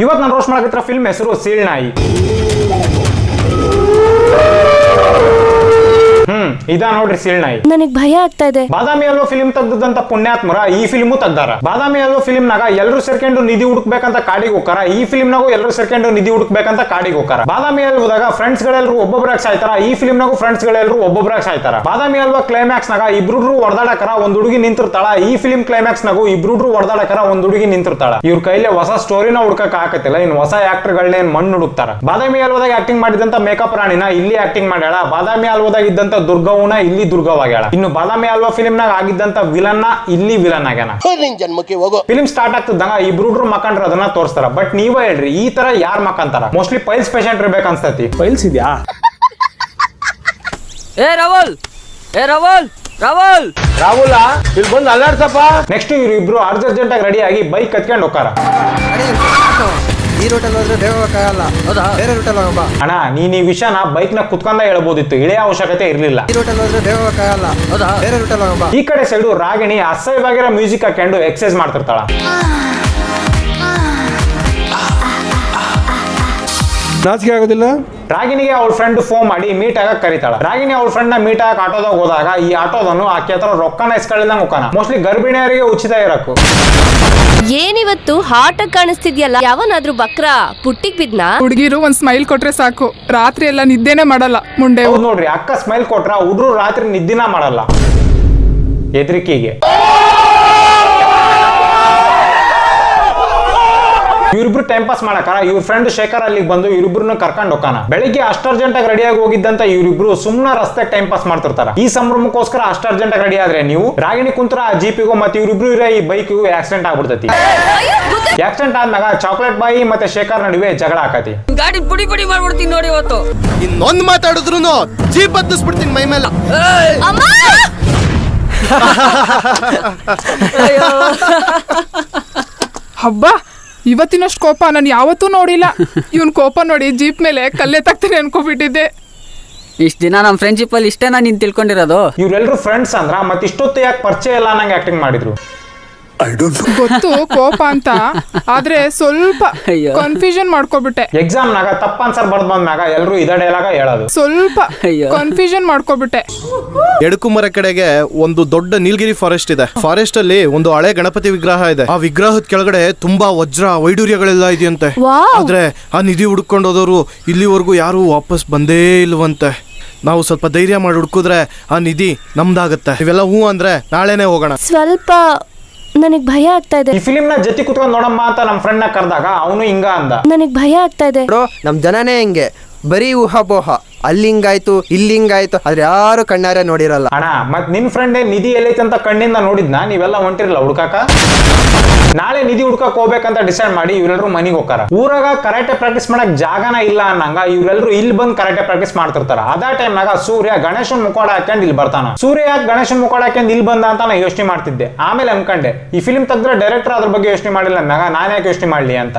ಇವತ್ತು ನಾನು roast ಮಾಡಕತ್ತಿರೋ film ಹೆಸರು ಸೀಳ್ನಾಯಿ. ಇದಾ ನೋಡ್ರಿ ಸೀಳ್ನಾಯಿ. ನನಗ್ ಭಯ ಆಗ್ತಾ ಇದೆ. ಬಾದಾಮಿ ಅಲ್ವಾ ಫಿಲ್ಮ್ ತೆಗ್ದಂತ ಪುಣ್ಯಾತ್ಮರ ಈ ಫಿಲ್ಮು ತೆಗ್ದಾರ. ಬಾದಾಮಿ ಅಲ್ವಾ ಫಿಲ್ಮ್ ನಾಗ ಎಲ್ಲರೂ ಸೇರ್ಕೊಂಡು ನಿಧಿ ಹುಡುಕ್ಬೇಕಂತ ಕಾಡಿಗೆ ಹೋಗಾರ. ಈ ಫಿಲ್ಮ್ ನಾಗು ಎಲ್ಲರೂ ಸೇರ್ಕೊಂಡು ನಿಧಿ ಹುಡುಕ್ಬೇಕಂತ ಕಾಡಿಗೆ ಹೋಗಾರ. ಬಾದಾಮಿ ಅಲ್ವದಾಗ ಫ್ರೆಂಡ್ಸ್ ಗಳೆಲ್ಲರೂ ಒಬ್ಬೊಬ್ಬರಾಗ ಸಾಯ್ತಾರ. ಈ ಫಿಲ್ಮ್ ನಾಗು ಫ್ರೆಂಡ್ಸ್ ಗಳೆಲ್ಲರೂ ಒಬ್ಬೊಬ್ಬರಾಗ ಸಾಯ್ತಾರ. ಬಾದಾಮಿ ಅಲ್ವಾ ಕ್ಲೈಮ್ಯಾಕ್ಸ್ ನಾಗ ಇಬ್ರು ಹೊಡೆದಾಡಕರ ಒಂದ್ ಹುಡುಗಿ ನಿಂತಿರ್ತಾಳ. ಈ ಫಿಲ್ಮ್ ಕ್ಲೈಮ್ಯಾಕ್ಸ್ ನಾಗು ಇಬ್ರು ಹೊಡೆದಾಡಕರ ಒಂದ್ ಹುಡುಗಿ ನಿಂತಿರ್ತಾಳ. ಇವ್ರ ಕೈಲಿ ಹೊಸ ಸ್ಟೋರಿನ ಹುಡ್ಕಕ್ ಆಗತ್ತಿಲ್ಲ, ಇನ್ ಹೊಸ ಆಕ್ಟರ್ ಗಳನ್ನ ಮಣ್ಣು ಹುಡುಕ್ತಾರ. ಬಾದಾಮಿ ಅಲ್ವದಾಗ ಆಕ್ಟಿಂಗ್ ಮಾಡಿದಂತ ಮೇಕಪ್ ರಾಣಿನ ಇಲ್ಲಿ ಆಕ್ಟಿಂಗ್ ಮಾಡ್ಯಾಳ. ಬಾದಾಮಿ ಅಲ್ವದಾಗ ಇದ್ದಂತ ದುರ್ಗವ್ನ ಇಲ್ಲಿ ದುರ್ಗವಾಗ್ಯಾಳ. ಇನ್ನು ಬಾದಾಮಿ ಅಲ್ವಾ ಫಿಲ್ಮ್ ನಾಗ ಆಗಿದ್ದಂತ ವಿಲನ್ ಇಲ್ಲಿ ವಿಲನ್ ಆಗ್ಯಾನ. ಫಿಲ್ಮ್ ಸ್ಟಾರ್ಟ್ ಆಗ್ತದಂಗ ಇಬ್ರು ಮಕ್ಕಂಡ್ರ ಅದನ್ನ ತೋರಿಸ್ತಾರ. ಬಟ್ ನೀವೇ ಹೇಳ್ರಿ, ಈ ತರ ಯಾರ್ ಮಕ್ಕಂತಾರ? ಮೋಸ್ಟ್ಲಿ ಪೈಲ್ಸ್ ಪೇಷಂಟ್ ಇರ್ಬೇಕು ಅನ್ಸ್ತತಿ. ಪೈಲ್ಸ್ ಇದ್ಯಾ? ರಾಹುಲ್ ಇಲ್ಲಿ ಬಂದು ಅಲ್ಲಾಡ್ಸಪ್ಪ. ನೆಕ್ಸ್ಟ್ ಇವ್ರು ಇಬ್ರು ಅರ್ಜೆಂಟ್ ಆಗಿ ರೆಡಿ ಆಗಿ ಬೈಕ್ ಕತ್ಕೊಂಡು ಹೋಗಾರ. ಈ ರೂಟಲ್ಲಿ ಹೋದ್ರೆ ಬೇಗ ಹೋಗಕ್ಕಾಗಲ್ಲ. ಹೌದಾ, ಬೇರೆ ರೂಟಲ್ಲಿ ಹೋಗಮ್ಮ. ಅಣ್ಣ ನೀನ್ ಈ ವಿಷಯನ ಬೈಕ್ ನ ಕುತ್ಕೊಂಡ ಹೇಳ್ಬೋದಿತ್ತು, ಇಳಿಯ ಅವಶ್ಯಕತೆ ಇರ್ಲಿಲ್ಲ. ಈ ರೂಟಲ್ಲಿ ಹೋದ್ರೆ ಬೇಗ ಹೋಗಕ್ಕಾಗಲ್ಲ. ಹೌದಾ, ಬೇರೆ ರೂಟಲ್ಲಿ ಹೋಗಮ್ಮ. ಈ ಕಡೆ ಸೈಡು ರಾಗಿಣಿ ಅಸಹ್ಯವಾಗಿರೋ ಮ್ಯೂಸಿಕ್ ಹಾಕೊಂಡು ಎಕ್ಸರ್ಸೈಸ್ ಮಾಡ್ತಿರ್ತಾಳ. ನಾಚಿಕೆ ಆಗೋದಿಲ್ಲ? ರಾಗಿಣಿಗೆ ಅವಳ ಫ್ರೆಂಡ್ ಫೋನ್ ಮಾಡಿ ಮೀಟ್ ಆಗಕ್ ಕರೀತಾಳ. ರಾಗಿಣಿ ಅವಳ ಫ್ರೆಂಡ್ ನ ಮೀಟ್ ಆಗಕ್ ಆಟೋದಾಗ ಹೋದಾಗ ಈ ಆಟೋದನ್ನು ಆಕೆ ಹತ್ರ ರೊಕ್ಕನ ಇಸ್ಕೊಳ್ಳಿದಂಗ ಹೋಗಾನ. ಮೋಸ್ಟ್ಲಿ ಗರ್ಭಿಣಿಯರಿಗೆ ಉಚಿತ ಇರಕು. ಏನಿವತ್ತು ಹಾಟ ಕಾಣಿಸ್ತಿದ್ಯಲ್ಲ, ಯಾವನಾದ್ರೂ ಬಕ್ರ ಪುಟ್ಟಿಗ್ ಬಿದ್ನಾ? ಹುಡುಗಿರು ಒಂದ್ ಸ್ಮೈಲ್ ಕೊಟ್ರೆ ಸಾಕು, ರಾತ್ರಿ ಎಲ್ಲ ನಿದ್ದೆನೆ ಮಾಡಲ್ಲ ಮುಂಡೆ. ಹೌದ್ ನೋಡ್ರಿ, ಅಕ್ಕ ಸ್ಮೈಲ್ ಕೊಟ್ರ ಹುಡ್ರು ರಾತ್ರಿ ನಿದ್ದಿನ ಮಾಡಲ್ಲ ಹೆದರಿಕೆಗೆ. ಇವ್ರಿಬ್ರು ಟೈಮ್ ಪಾಸ್ ಮಾಡಕಾರ ಇವ್ರ ಫ್ರೆಂಡ್ ಶೇಖರ್ ಅಲ್ಲಿಗೆ ಬಂದು ಇವ್ರಿಬ್ರನ್ನ ಕರ್ಕೊಂಡು ಹೋಗಾನ. ಬೆಳಿಗ್ಗೆ ಅಷ್ಟು ಅರ್ಜೆಂಟ್ ಆಗಿ ರೆಡಿ ಆಗಿ ಹೋಗಿದ್ದಂತ ಇವ್ರಿಬ್ರು ಸುಮ್ನ ರಸ್ತೆ ಟೈಮ್ ಪಾಸ್ ಮಾಡ್ತಿರ್ತಾರ. ಈ ಸಂಭ್ರಮಕ್ಕೋಸ್ಕರ ಅಷ್ಟು ಅರ್ಜೆಂಟ್ ಆಗಿ ರೆಡಿ ಆದ್ರೆ ನೀವು ರಾಗಿಣಿ ಕುಂತ್ರ ಆ ಜೀಪಿಗೂ ಮತ್ತೆ ಇವ್ರಿಬ್ರು ಇರೋ ಈ ಬೈಕ್ಗೂ ಆಕ್ಸಿಡೆಂಟ್ ಆಗ್ಬಿಡ್ತೈತಿ. ಆಕ್ಸಿಡೆಂಟ್ ಆದ್ಮ್ಯಾಗ ಚಾಕ್ಲೇಟ್ ಬಾಯಿ ಮತ್ತೆ ಶೇಖರ್ ನಡುವೆ ಜಗಳ ಆಕತಿ. ಗಾಡಿ ಪುಡಿ ಪುಡಿ ಮಾಡ್ಬಿಡ್ತೀನಿ ನೋಡಿ ಇವತ್ತು. ಇನ್ನೊಂದ್ ಮಾತಾಡಿದ್ರು ಜೀಪ್ ಹತ್ತಿಸ್ಬಿಡ್ತೀನಿ ಮೈ ಮೇಲೆ. ಹಬ್ಬ, ಇವತ್ತಿನಷ್ಟು ಕೋಪ ನಾನು ಯಾವತ್ತೂ ನೋಡಿಲ್ಲ. ಇವನ್ ಕೋಪ ನೋಡಿ ಜೀಪ್ ಮೇಲೆ ಕಲ್ಲೆ ತಗ್ತೀನಿ ಅನ್ಕೋಬಿಟ್ಟಿದ್ದೆ. ಇಷ್ಟ ದಿನ ನಮ್ಮ ಫ್ರೆಂಡ್ಶಿಪ್ ಅಲ್ಲಿ ಇಷ್ಟೇನಾ ನೀನ್ ತಿಳ್ಕೊಂಡಿರೋದು? ಇವ್ರೆಲ್ರು ಫ್ರೆಂಡ್ಸ್ ಅಂದ್ರ ಮತ್ತೆ ಇಷ್ಟೊತ್ತು ಯಾಕೆ ಪರಿಚಯ ಇಲ್ಲ ನಂಗೆ ಆಕ್ಟಿಂಗ್ ಮಾಡಿದ್ರು? ಗೊತ್ತು ಕೋಪ ಅಂತ, ಆದ್ರೆ ಸ್ವಲ್ಪ ಕನ್ಫ್ಯೂಷನ್ ಮಾಡ್ಕೊಬಿಟ್ಟೆ. ಎಕ್ಸಾಮ್ ನಾಗ ತಪ್ಪ ಆನ್ಸರ್ ಬರ್ದ್ ಬಂದ್ಮ್ಯಾಗ ಎಲ್ರು ಇದ ಡೈಲಾಗ ಹೇಳೋದು. ಸ್ವಲ್ಪ ಕನ್ಫ್ಯೂಷನ್ ಮಾಡ್ಕೊಬಿಟ್ಟೆ. ಎಡಕುಮರ ಕಡೆಗೆ ಒಂದು ದೊಡ್ಡ ನೀಲಗಿರಿ ಫಾರೆಸ್ಟ್ ಇದೆ. ಫಾರೆಸ್ಟ್ ಅಲ್ಲಿ ಒಂದು ಹಳೆ ಗಣಪತಿ ವಿಗ್ರಹ ಇದೆ. ಆ ವಿಗ್ರಹದ ಕೆಳಗಡೆ ತುಂಬಾ ವಜ್ರ ವೈಡೂರ್ಯಗಳೆಲ್ಲ ಇದೆಯಂತೆ. ಆದ್ರೆ ಆ ನಿಧಿ ಹುಡ್ಕೊಂಡು ಹೋದವರು ಇಲ್ಲಿವರೆಗೂ ಯಾರು ವಾಪಸ್ ಬಂದೇ ಇಲ್ವಂತೆ. ನಾವು ಸ್ವಲ್ಪ ಧೈರ್ಯ ಮಾಡಿ ಹುಡ್ಕುದ್ರೆ ಆ ನಿಧಿ ನಮ್ದಾಗತ್ತೆ. ಇವೆಲ್ಲ ಹೂ ಅಂದ್ರೆ ನಾಳೆನೆ ಹೋಗೋಣ. ಸ್ವಲ್ಪ ನನಗ್ ಭಯ ಆಗ್ತಾ ಇದೆ. ಈ ಫಿಲ್ಮ್ ನ ಜೊತೆ ಕುತ್ಕೊಂಡ್ ನೋಡಮ್ಮ ಅಂತ ನಮ್ ಫ್ರೆಂಡ್ ನ ಕರೆದಾಗ ಅವನು ಹಿಂಗ ಅಂದ. ನನಗ್ ಭಯ ಆಗ್ತಾ ಇದೆ. ನಮ್ ಜನನೇ ಹಿಂಗೆ, ಬರೀ ಊಹಾಪೋಹ. ಅಲ್ಲಿ ಹಿಂಗಾಯ್ತು ಇಲ್ಲಿ ಹಿಂಗಾಯ್ತು, ಆದ್ರೆ ಯಾರು ಕಣ್ಣಾರೆ ನೋಡಿರಲ್ಲ. ಅಣ್ಣ ಮತ್ ನಿನ್ ಫ್ರೆಂಡ್ ನಿಧಿ ಎಲ್ಲೈತೆ ಅಂತ ಕಣ್ಣಿಂದ ನೋಡಿದ್ನ? ನೀವೆಲ್ಲ ಹೊಂಟಿರಲ್ಲ ಹುಡ್ಕಾಕ. ನಾಳೆ ನಿಧಿ ಹುಡ್ಕಕ್ ಹೋಗ್ಬೇಕಂತ ಡಿಸೈಡ್ ಮಾಡಿ ಇವ್ರೆಲ್ರು ಮನಿಗ್ ಹೋಗಾರ. ಊರಾಗ ಕರಾಟೆ ಪ್ರಾಕ್ಟೀಸ್ ಮಾಡಕ್ ಜಾಗನ ಇಲ್ಲ ಅನ್ನಂಗ ಇವ್ರೆಲ್ರು ಇಲ್ಲಿ ಬಂದ್ ಕರಾಟೆ ಪ್ರಾಕ್ಟೀಸ್ ಮಾಡ್ತಿರ್ತಾರ. ಅದೇ ಟೈಮ್ ನಾಗ ಸೂರ್ಯ ಗಣೇಶನ್ ಮುಖವಾಡ ಹಾಕೊಂಡ್ ಇಲ್ಲಿ ಬರ್ತಾನ. ಸೂರ್ಯ ಯಾಕೆ ಗಣೇಶನ್ ಮುಖವಾಡ ಹಾಕೊಂಡ್ ಇಲ್ಲಿ ಬಂದ ಅಂತ ನಾ ಯೋಚನೆ ಮಾಡ್ತಿದ್ದೆ. ಆಮೇಲೆ ಅನ್ಕಂಡೆ ಈ ಫಿಲ್ಮ್ ತೆಗ್ದ್ರೆ ಡೈರೆಕ್ಟರ್ ಅದ್ರ ಬಗ್ಗೆ ಯೋಚನೆ ಮಾಡಿಲ್ಲ ಅಂದಾಗ ನಾನ್ ಯಾಕೆ ಯೋಚನೆ ಮಾಡ್ಲಿ ಅಂತ.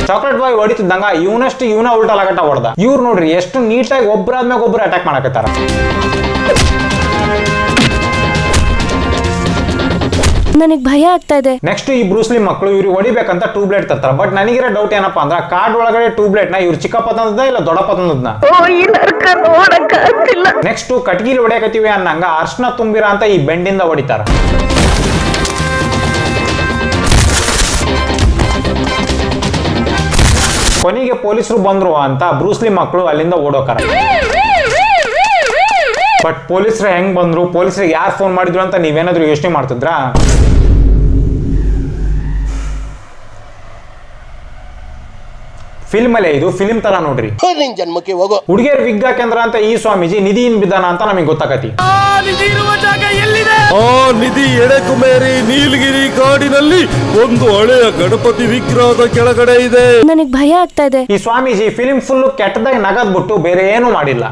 ಚಾಕ್ಲೇಟ್ ಬಾಯ್ ಹೊಡಿತಿದ್ದಂಗ ಇವನಷ್ಟು ಇವನ ಉಲ್ಟಾ ಲಗಟ ಹೊಡೆದ. ಇವ್ರು ನೋಡ್ರಿ ಎಷ್ಟು ನೀಟಾಗಿ ಒಬ್ಬರಾದ್ಮೇಲೆ ಒಬ್ರು ಅಟ್ಯಾಕ್ ಮಾಡಕತ್ತಾರ. ನನಗ್ ಭಯ ಆಗ್ತಾ ಇದೆ. ನೆಕ್ಸ್ಟ್ ಈ ಬ್ರೂಸ್ಲಿ ಮಕ್ಕಳು ಇವ್ರಿಗೆ ಹೊಡಿಬೇಕಂತ ಟ್ಯೂಬ್ಲೈಟ್ ತರ್ತಾರ. ಬಟ್ ನನಗಿರೋ ಡೌಟ್ ಏನಪ್ಪಾ ಅಂದ್ರ ಕಾರ್ಡ್ ಒಳಗಡೆ ಟ್ಯೂಬ್ಲೈಟ್ ನ ಇವ್ರು ಚಿಕ್ಕಪ್ಪ ತಂದದ ಇಲ್ಲ ದೊಡ್ಡಪ್ಪ ತಂದದ್ನ. ನೆಕ್ಸ್ಟ್ ಕಟ್ಗಿಲಿ ಹೊಡಿಯಕತ್ತೀವಿ ಅನ್ನಂಗ ಅರ್ಶನ ತುಂಬಿರ ಅಂತ ಈ ಬೆಂಡಿಂದ ಹೊಡಿತಾರ. ಕೊನೆಗೆ ಪೊಲೀಸರು ಬಂದ್ರು ಅಂತ ಬ್ರೂಸ್ಲಿ ಮಕ್ಕಳು ಅಲ್ಲಿಂದ ಓಡೋಕಾರ. ಬಟ್ ಪೊಲೀಸರು ಹೆಂಗ್ ಬಂದ್ರು, ಪೊಲೀಸರಿಗೆ ಯಾರು ಫೋನ್ ಮಾಡಿದ್ರು ಅಂತ ನೀವೇನಾದ್ರೂ ಯೋಚನೆ ಮಾಡ್ತಿದ್ರಾ? ಫಿಲ್ಮ್ ಅಲ್ಲೇ ಇದು ಫಿಲ್ಮ್ ತರ ನೋಡ್ರಿ. ಹುಡುಗಿಯರ್ ವಿಗ್ ಕೇಂದ್ರ ಅಂತ ಈ ಸ್ವಾಮೀಜಿ ನಿಧಿயின் ಬಿದ್ದಾನ ಅಂತ ನಮಗೆ ಗೊತ್ತಾಗತಿ. ಆ ನಿಧಿ ಎಡೆಕುಮೇರಿ ನೀಲಗಿರಿ ಕಾಡಿನಲ್ಲಿ ಒಂದು ಹಳೆಯ ಗಣಪತಿ ವಿಗ್ರಹದ ಕೆಳಗಡೆ ಇದೆ. ನನಗ್ ಭಯ ಆಗ್ತಾ ಇದೆ. ಈ ಸ್ವಾಮೀಜಿ ಫಿಲ್ಮ್ ಫುಲ್ ಕೆಟ್ಟದಾಗ ನಗದ್ ಬಿಟ್ಟು ಬೇರೆ ಏನು ಮಾಡಿಲ್ಲ.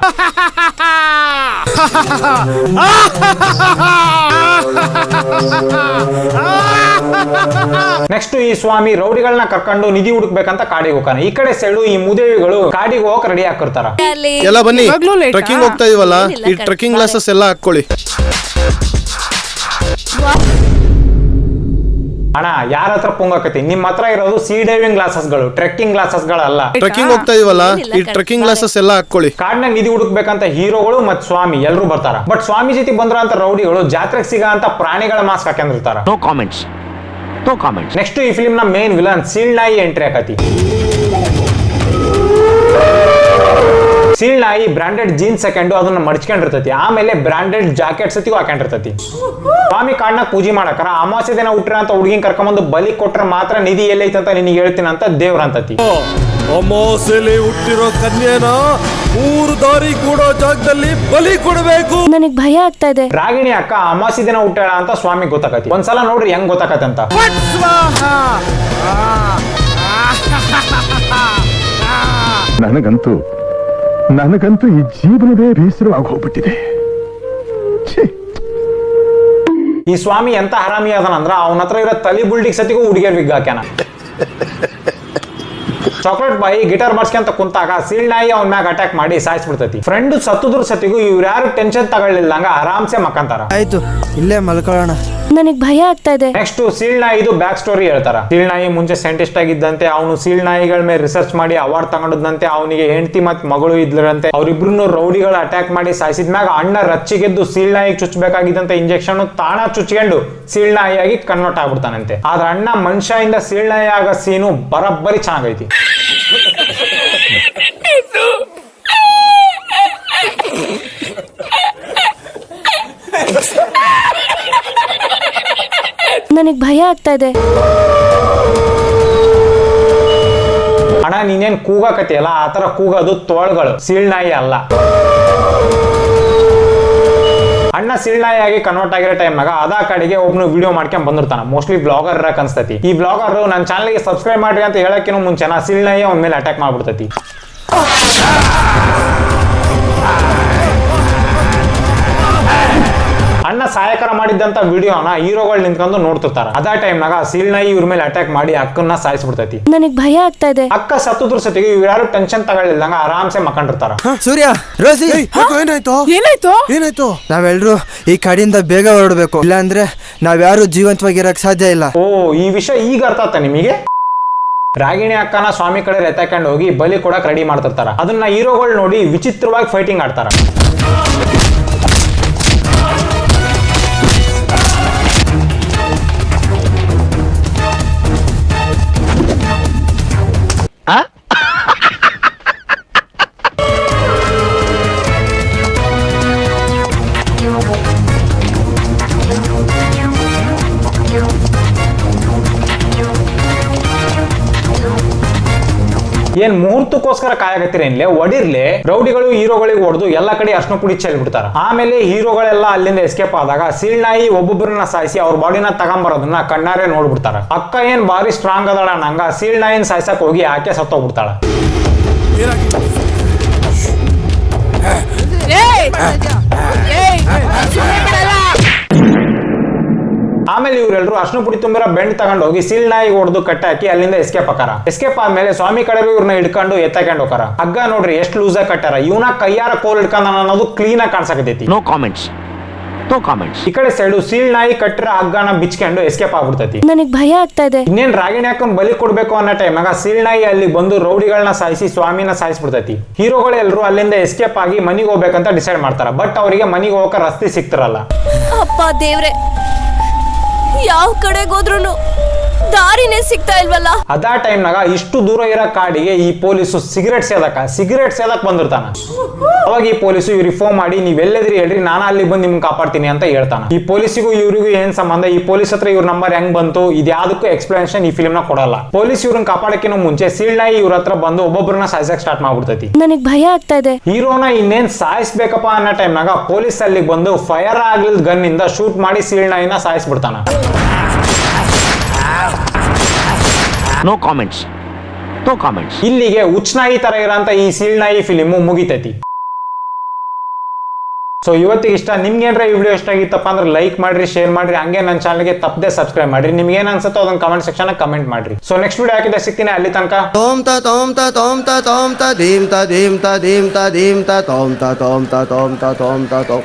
ನೆಕ್ಸ್ಟ್ ಈ ಸ್ವಾಮಿ ರೌಡಿಗಳನ್ನ ಕರ್ಕೊಂಡು ನಿಧಿ ಹುಡುಕ್ಬೇಕಂತ ಕಾಡಿಗೆ ಹೋಗಾನ. ಈ ಕಡೆ ಕಡೆ ಸೈಡು ಈ ಮುದೇವಿಗಳು ಕಾಡಿಗೆ ಹೋಗಕ್ ರೆಡಿ ಹಾಕಿರ್ತಾರ. ಎಲ್ಲ ಬನ್ನಿ, ಇವಾಗ್ಲೂ late ಆ? ಟ್ರೆಕ್ಕಿಂಗ್ ಹೋಗ್ತಾ ಇದೀವಲ್ಲ, ಈ ಟ್ರೆಕ್ಕಿಂಗ್ ಗ್ಲಾಸಸ್ ಎಲ್ಲ ಹಾಕೊಳ್ಳಿ. ಅಣ್ಣ ಯಾರ ಹತ್ರ ಪುಂಗಾಕತಿ? ನಿಮ್ ಹತ್ರ ಇರೋದು ಸೀ ಡೈವಿಂಗ್ ಗ್ಲಾಸಸ್ ಗಳು, ಟ್ರೆಕ್ಕಿಂಗ್ ಗ್ಲಾಸಸ್ ಗಳಲ್ಲ. ಟ್ರೆಕ್ಕಿಂಗ್ ಹೋಗ್ತಾ ಇದೀವಲ್ಲ, ಈ ಟ್ರೆಕ್ಕಿಂಗ್ ಗ್ಲಾಸಸ್ ಎಲ್ಲ ಹಾಕೊಳ್ಳಿ. ಕಾಡ್ನಾಗ ನಿಧಿ ಹುಡುಕ್ಬೇಕಂತ ಹೀರೋಗಳು ಮತ್ ಸ್ವಾಮಿ ಎಲ್ರು ಬರ್ತಾರ. ಬಟ್ ಸ್ವಾಮಿ ಜೊತೆ ಬಂದ್ರ ಅಂತ ರೌಡಿಗಳು ಜಾತ್ರೆಗೆ ಸಿಗ ಅಂತ ಪ್ರಾಣಿಗಳ ಮಾಸ್ಕ್ ಹಾಕೊಂಡಿರ್ತಾರ. No comments. No comments. Next ಈ ಫಿಲ್ಮ್ ನ ಮೇನ್ ವಿಲನ್ ಸೀಳ್ ನಾಯಿ ಎಂಟ್ರಿ ಆಕತಿ. ಸೀಳ್ ನಾಯಿ ಬ್ರಾಂಡೆಡ್ ಜೀನ್ಸ್ ಹಾಕೊಂಡು ಅದನ್ನ ಮಡ್ಚ್ಕೊಂಡಿರ್ತತಿ. ಆಮೇಲೆ ಬ್ರಾಂಡೆಡ್ ಜಾಕೆಟ್ ಸತಿಗೂ ಹಾಕೊಂಡಿರ್ತತಿ. ಸ್ವಾಮಿ ಕಾಡ್ನಾಗ ಪೂಜೆ ಮಾಡಕರ ಅಮಾವಾಸ್ಯೆ ದಿನ ಹುಟ್ಟ್ರ ಅಂತ ಹುಡುಗಿನ ಕರ್ಕೊಂಬಂದು ಬಲಿ ಕೊಟ್ರೆ ಮಾತ್ರ ನಿಧಿ ಎಲ್ಲೈತೆ ಅಂತ ನಿನಗೆ ಹೇಳ್ತೀನಿ ಅಂತ ದೇವ್ರ ಅಂತತಿ. ಅಮಾವಾಸ್ಯೆಲಿ ಹುಟ್ಟಿರೋ ಕನ್ಯೆನ 3 ದಾರಿ ಕೂಡೋ ಜಾಗದಲ್ಲಿ ಬಲಿ ಕೊಡಬೇಕು. ನನಗ್ ಭಯ ಆಗ್ತಾ ಇದೆ. ರಾಗಿಣಿ ಅಕ್ಕ ಅಮಾವಾಸ್ಯೆ ದಿನ ಹುಟ್ಟಾಳ ಅಂತ ಸ್ವಾಮಿ ಗೊತ್ತಾಕತಿ. ಒಂದ್ಸಲ ನೋಡ್ರಿ ಹೆಂಗ್ ಗೊತ್ತಾಕತಿ ಅಂತ. ನನಗಂತೂ ಈ ಜೀವನವೇ ಬೇಸರವಾಗಿ ಹೋಗ್ಬಿಟ್ಟಿದೆ. ಈ ಸ್ವಾಮಿ ಎಂತ ಹರಾಮಿ ಅದನಂದ್ರ ಅವನ ಹತ್ರ ಇರೋ ತಲಿ ಬುಲ್ಡಿಗೆ ಸತಿಗೂ ಹುಡುಗಿಯರ್ ವಿಗ್ ಹಾಕ್ಯಾನ. ಚಾಕ್ಲೇಟ್ ಬಾಯಿ ಗಿಟಾರ್ ಬಾರ್ಸ್ಕೊಂತ ಕುಂತಾಗ ಸೀಳ್ ನಾಯಿ ಅವನ ಮ್ಯಾಗ ಅಟ್ಯಾಕ್ ಮಾಡಿ ಸಾಯಿಸ್ಬಿಡ್ತತಿ. ಫ್ರೆಂಡ್ ಸತ್ತುದ್ರ ಸತಿಗೂ ಇವ್ರು ಯಾರು ಟೆನ್ಷನ್ ತಗೊಳ್ಳಿಲ್ಲಂಗ ಆರಾಮ್ಸೆ ಮಕ್ಕಂತಾರ. ಆಯ್ತು ಇಲ್ಲೇ ಮಲ್ಕೊಳ್ಳೋಣ. ನನಗ್ ಭಯ ಆಗ್ತಾ ಇದೆ. ನೆಕ್ಸ್ಟ್ ಸೀಳ್ ನಾಯಿದು ಬ್ಯಾಕ್ ಸ್ಟೋರಿ ಹೇಳ್ತಾರ. ಸೀಳ್ ನಾಯಿ ಮುಂಚೆ ಸೈಂಟಿಸ್ಟ್ ಆಗಿದ್ದಂತೆ, ಅವನು ಸೀಳ್ ನಾಯಿಗಳ ಮೇಲೆ ರಿಸರ್ಚ್ ಮಾಡಿ ಅವಾರ್ಡ್ ತಗೊಂಡದಂತೆ, ಅವನಿಗೆ ಹೆಂಡತಿ ಮತ್ ಮಗಳು ಇದ್ಲರಂತೆ. ಅವ್ರಿಬ್ರು ರೌಡಿಗಳು ಅಟ್ಯಾಕ್ ಮಾಡಿ ಸಾಯಿಸಿದ್ಮ್ಯಾಗ ಅಣ್ಣ ರಚ್ಚಿಗೆದ್ದು ಸೀಳ್ ನಾಯಿಗೆ ಚುಚ್ಚಬೇಕಾಗಿದ್ದಂತ ಇಂಜೆಕ್ಷನ್ ತಾಣ ಚುಚ್ಕೊಂಡು ಸೀಳ್ ನಾಯಿಯಾಗಿ ಕನ್ವರ್ಟ್ ಆಗ್ಬಿಡ್ತಾನಂತೆ. ಆದ್ರ ಅಣ್ಣ ಮನುಷ್ಯ ಇಂದ ಸೀಳ್ ನಾಯಿ ಆಗೋ ಸೀನು ಬರಬ್ಬರಿ ಚೆನ್ನಾಗೈತಿ. ನನಗ್ ಭಯ ಆಗ್ತಾ ಇದೆ. ಅಣ್ಣ ನೀನೇನ್ ಕೂಗಾಕತಿಯಲ್ಲ ಆತರ ಕೂಗೋದು ತೋಳ್ಗಳು, ಸೀಳ್ ನಾಯಿ ಅಲ್ಲ. ಅಣ್ಣ ಸೀಳ್ ನಾಯಿಯಾಗಿ ಕನ್ವರ್ಟ್ ಆಗಿರೋ ಟೈಮ್ನಾಗ ಅದ ಕಡೆಗೆ ಒಬ್ನು ವಿಡಿಯೋ ಮಾಡ್ಕೊಂಡ್ ಬಂದಿರ್ತಾನ. Mostly blogger ಅನ್ಸ್ತತಿ. ಈ ಬ್ಲಾಗರ್ ನನ್ನ ಚಾನಲ್ಗೆ ಸಬ್ಸ್ಕ್ರೈಬ್ ಮಾಡ್ರಿ ಅಂತ ಹೇಳಕ್ಕಿನೂ ಮುಂಚೆ ಸೀಳ್ ನಾಯಿ ಅವನ ಮೇಲೆ ಅಟ್ಯಾಕ್ ಮಾಡ್ಬಿಡ್ತತಿ. ಅಣ್ಣ ಸಹಾಯಕರ ಮಾಡಿದ್ದಂತ ವಿಡಿಯೋನ ಹೀರೋಗಳು ನಿಂತ್ಕೊಂಡು ನೋಡ್ತಿರ್ತಾರ. ಅದೇ ಟೈಮ್ನಾಗ ಸೀಳ್ ನಾಯಿ ಇವ್ರ ಮೇಲೆ ಅಟ್ಯಾಕ್ ಮಾಡಿ ಅಕ್ಕನ್ನ ಸಾಯಿಸ್ಬಿಡ್ತೈತಿ. ನನಗ್ ಭಯ ಆಗ್ತಾ ಇದೆ. ಅಕ್ಕ ಸತ್ತುದ್ರ ಸತಿಗೆ ಇವ್ರು ಯಾರು ಟೆನ್ಷನ್ ತಗೊಳ್ಳಿಲ್ಲಂಗ ಆರಾಮ್ಸೆ ಮಕ್ಕಂಡಿರ್ತಾರ. ಸೂರ್ಯ, ರೋಸಿ, ಏನಾಯ್ತು? ಏನಾಯ್ತು? ಏನಾಯ್ತು? ನಾವೆಲ್ರೂ ಈ ಕಾಡಿಂದ ಬೇಗ ಹೊರಡ್ಬೇಕು, ಇಲ್ಲಾಂದ್ರೆ ನಾವ್ಯಾರು ಜೀವಂತವಾಗಿರಕ್ ಸಾಧ್ಯ ಇಲ್ಲ. ಓ ಈ ವಿಷಯ ಈಗ ಅರ್ಥ ಆತ ನಿಮಗೆ? ರಾಗಿಣಿ ಅಕ್ಕನ ಸ್ವಾಮಿ ಕಡೆ ಎತ್ತಾಕೊಂಡು ಹೋಗಿ ಬಲಿ ಕೊಡಕ್ ರೆಡಿ ಮಾಡ್ತಿರ್ತಾರ. ಅದನ್ನ ಹೀರೋಗಳು ನೋಡಿ ವಿಚಿತ್ರವಾಗಿ ಫೈಟಿಂಗ್ ಆಡ್ತಾರ. ಏನ್ ಮುಹೂರ್ತಕ್ಕೋಸ್ಕರ ಕಾಯಕತ್ತೀರೇನ್ಲೆ? ಒಡಿರ್ಲೆ ರೌಡಿಗಳು ಹೀರೋಗಳಿಗೆ ಹೊಡೆದು ಎಲ್ಲ ಕಡೆ ಅರ್ಶನ ಪುಡಿ ಚೆಲ್ಬಿಡ್ತಾರ. ಆಮೇಲೆ ಹೀರೋಗಳೆಲ್ಲ ಅಲ್ಲಿಂದ ಎಸ್ಕೇಪ್ ಆದಾಗ ಸೀಳ್ ನಾಯಿ ಒಬ್ಬೊಬ್ಬರನ್ನ ಸಾಯಿಸಿ ಅವ್ರ ಬಾಡಿನ ತಗೊಂಬರೋದನ್ನ ಕಣ್ಣಾರೆ ನೋಡ್ಬಿಡ್ತಾರ. ಅಕ್ಕ ಏನ್ ಬಾರಿ ಸ್ಟ್ರಾಂಗ್ ಅದಳ ನಂಗ ಸೀಳ್ ನಾಯಿನ ಸಾಯ್ಸಕ್ ಹೋಗಿ ಆಕೆ ಸತ್ತೋಗ್ಬಿಡ್ತಾಳ. ಆಮೇಲೆ ಇವರೆಲ್ಲರೂ ಅರ್ಶನ ಪುಡಿ ತುಂಬಿರೋ ಬೆಂಡ್ ತಗೊಂಡು ಹೋಗಿ ಸೀಳ್ ನಾಯಿಗೆ ಹೊಡೆದು ಕಟ್ಟಾಕಿ ಅಲ್ಲಿಂದ ಎಸ್ಕೇಪ್ ಆಕಾರ. ಎಸ್ಕೇಪ್ ಆದ್ಮೇಲೆ ಸ್ವಾಮಿ ಕಡೆ ಇವ್ರನ್ನ ಹಿಡ್ಕೊಂಡು ಎತ್ತಾಕೊಂಡು ಹೋಗಾರ. ಹಗ್ಗ ನೋಡ್ರಿ ಎಷ್ಟು ಲೂಸ್ ಆಗಿ ಕಟ್ಟಾರ. ಇವನ ಕೈಯಾರ ಕೋಲ್ ಹಿಡ್ಕೊಂಡ ಅನ್ನೋದು ಕ್ಲೀನ್ ಆಗಿ ಕಾಣಿಸಕತೈತಿ. No comments. No comments. ಈ ಕಡೆ ಸೈಡು ಸೀಳ್ ನಾಯಿ ಕಟ್ಟಿರೋ ಹಗ್ಗನ ಬಿಚ್ಕೊಂಡು ಎಸ್ಕೇಪ್ ಆಗ್ಬಿಡ್ತೈತಿ. ನನಗ್ ಭಯ ಆಗ್ತಾ ಇದೆ. ಇನ್ನೇನ್ ರಾಗಿಣಿ ಹಾಕೊಂಡ್ ಬಲಿ ಕೊಡ್ಬೇಕು ಅನ್ನೋ ಟೈಮ್ನಾಗ ಸೀಳ್ ನಾಯಿ ಅಲ್ಲಿ ಬಂದು ರೌಡಿಗಳನ್ನ ಸಾಯಿಸಿ ಸ್ವಾಮಿನ ಸಾಯಿಸ್ಬಿಡ್ತೈತಿ. ಹೀರೋಗಳೆಲ್ಲರೂ ಅಲ್ಲಿಂದ ಎಸ್ಕೇಪ್ ಆಗಿ ಮನಿಗೆ ಹೋಗ್ಬೇಕಂತ ಡಿಸೈಡ್ ಮಾಡ್ತಾರ. ಬಟ್ ಅವರಿಗೆ ಮನಿಗೆ ಹೋಗಕ ರಸ್ತೆ ಸಿಕ್ತಿರಲ್ಲ. ಅಪ್ಪ ದೇವ್ರೆ, ಯಾವ ಕಡೆಗೆ ಹೋದ್ರು ದಾರಿನೇ ಸಿಗ್ತಾ ಇಲ್ವಲ್ಲ. ಅದ ಟೈಮ್ನಾಗ ಇಷ್ಟು ದೂರ ಇರೋ ಕಾಡಿಗೆ ಈ ಪೊಲೀಸು ಸಿಗರೇಟ್ ಸೇದಕ್ ಬಂದಿರ್ತಾನ. ಅವಾಗ ಈ ಪೊಲೀಸು ಇವ್ರಿಗೆ ಫೋನ್ ಮಾಡಿ ನೀವ್ ಎಲ್ಲೆದ್ರಿ ಹೇಳ್ರಿ, ನಾನು ಅಲ್ಲಿ ಬಂದು ನಿಮ್ಗೆ ಕಾಪಾಡ್ತೀನಿ ಅಂತ ಹೇಳ್ತಾನ. ಈ ಪೊಲೀಸಿಗೂ ಇವ್ರಿಗೂ ಏನ್ ಸಂಬಂಧ, ಈ ಪೊಲೀಸ್ ಹತ್ರ ಇವ್ರ ನಂಬರ್ ಹೆಂಗ್ ಬಂತು, ಇದ್ಯಾವುದಕ್ಕೂ ಎಕ್ಸ್ಪ್ಲನೇಷನ್ ಈ ಫಿಲ್ಮ್ ನ ಕೊಡಲ್ಲ. ಪೊಲೀಸ್ ಇವ್ರನ್ನ ಕಾಪಾಡಕ್ಕಿಂತ ಮುಂಚೆ ಸೀಳ್ ನಾಯಿ ಇವ್ರ ಹತ್ರ ಬಂದು ಒಬ್ಬೊಬ್ಬರನ್ನ ಸಾಯಿಸಕ್ ಸ್ಟಾರ್ಟ್ ಮಾಡ್ಬಿಡ್ತೈತಿ. ನನಗ್ ಭಯ ಆಗ್ತಾ ಇದೆ. ಹೀರೋನ ಇನ್ನೇನ್ ಸಾಯಿಸ್ಬೇಕಪ್ಪ ಅನ್ನೋ ಟೈಮ್ನಾಗ ಪೊಲೀಸ್ ಅಲ್ಲಿಗೆ ಬಂದು ಫೈರ್ ಆಗ್ಲಿಲ್ಲ ಗನ್ ಇಂದ ಶೂಟ್ ಮಾಡಿ ಸೀಳ್ ನಾಯಿನ ಸಾಯಿಸ್ಬಿಡ್ತಾನ. No comments. No comments. ಇಲ್ಲಿಗೆ ಹುಚ್ಚನಾಯಿ ತರ ಇರೋಂತ ಈ ಸೀಳ್ ನಾಯಿ ಫಿಲಿಮು ಮುಗಿತೈತಿ. ಸೊ ಇವತ್ತಿಗೆ ಇಷ್ಟ. ನಿಮ್ಗೆ ಏನ್ರ ಈ ವಿಡಿಯೋ ಇಷ್ಟ ಆಗಿತ್ತಪ್ಪ ಅಂದ್ರೆ ಲೈಕ್ ಮಾಡ್ರಿ, ಶೇರ್ ಮಾಡ್ರಿ, ಹಂಗೆ ನನ್ನ ಚಾನಲ್ಗೆ ತಪ್ಪದೆ ಸಬ್ಸ್ಕ್ರೈಬ್ ಮಾಡ್ರಿ. ನಿಮ್ಗೆ ಏನ್ ಅನ್ಸುತ್ತೋ ಅದನ್ನ ಕಮೆಂಟ್ ಸೆಕ್ಷನ್ ಕಮೆಂಟ್ ಮಾಡ್ರಿ. ಸೊ ನೆಕ್ಸ್ಟ್ ವಿಡಿಯೋ ಹಾಕಿದ್ರೆ ಸಿಗ್ತೀನಿ. ಅಲ್ಲಿ ತನಕ ತೋಮ್ತಾ ತೋಮ್ತಾ ತೋಮ್ತಾ ತೋಮ್ತಾ ಧೀಮ್ತಾ ಧೀಮ್ತಾ ಧೀಮ್ತಾ ಧೀಮ್ತಾ ತೋಮ್ತಾ ತೋಮ್ತಾ ತೋಮ್ತಾ ತೋಮ್ತಾ ತೋಮ್